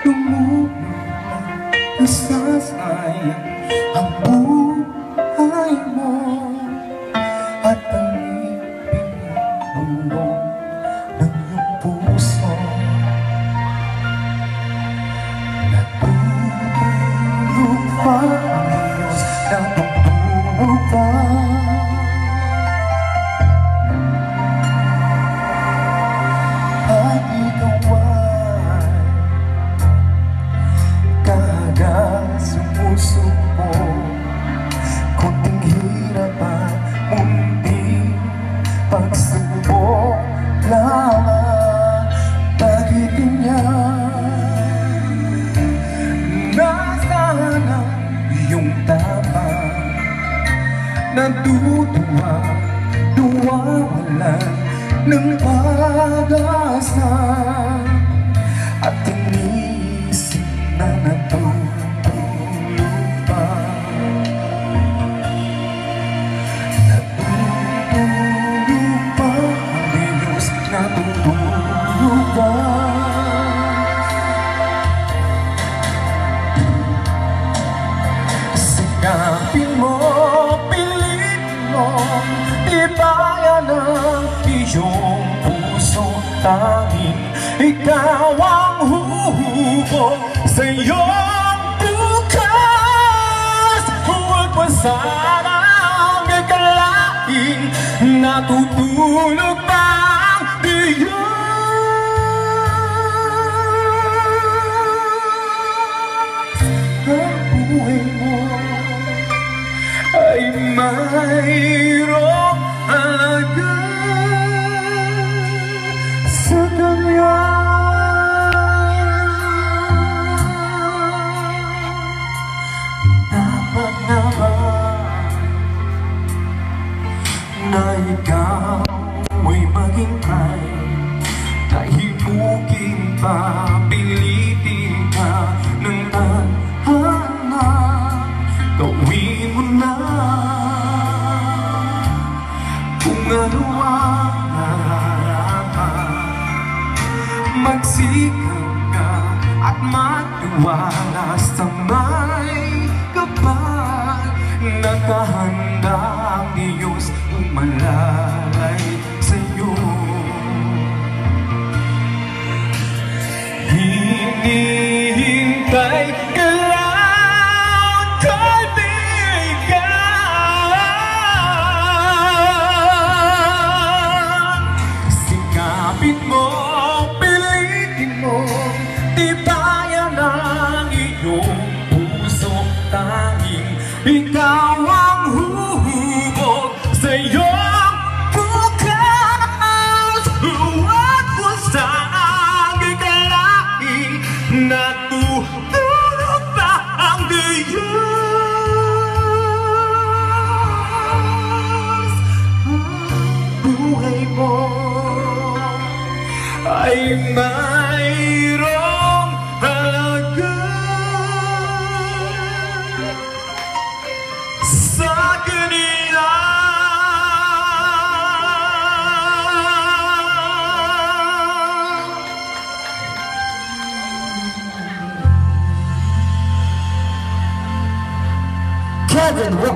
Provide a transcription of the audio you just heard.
Lumulog nasasayang ang buhay mo at ang ipinulong ng iyong puso. Natutulog pa ang Diyos, natutulog pa. At ikaw ay kada sumusuko, kunting hirap at munting pagsubok lamang. Bakit ganyan? Nasaan ang iyong tapang? Natutuwa, nawawalan ng pag-asa at inisip na natutulog pa. Natutulog pa ang Diyos, natutulog pa. Sikapin mo, pilitin mo, tibayan ang iyong puso. Tanging ikaw ang huhubog sa iyong bukas. Huwag mo sanang gagalain, natutulog pa ang Diyos. Ang buhay mo ay mayroong halaga sa Kanya. Dapat naman na ikaw ay maghintay, tahimukin pa, pilitin ka ng tadhana. Gawin mo na kung ano ang nararapat. Magsikap ka at magtiwala sa may kapal. Nakahanda ang Diyos umalalay sa'yo. Hinihintay ka lang, kaibigan. Sikapin mo, pilitin mo, tibayan ang iyong puso. Tanging ikaw ang huhubog sa iyong bukas. Huwag mo sanang gagalain, natutulog pa ang Diyos. Ang buhay mo ay mayroong halaga sa Kanila. Kevin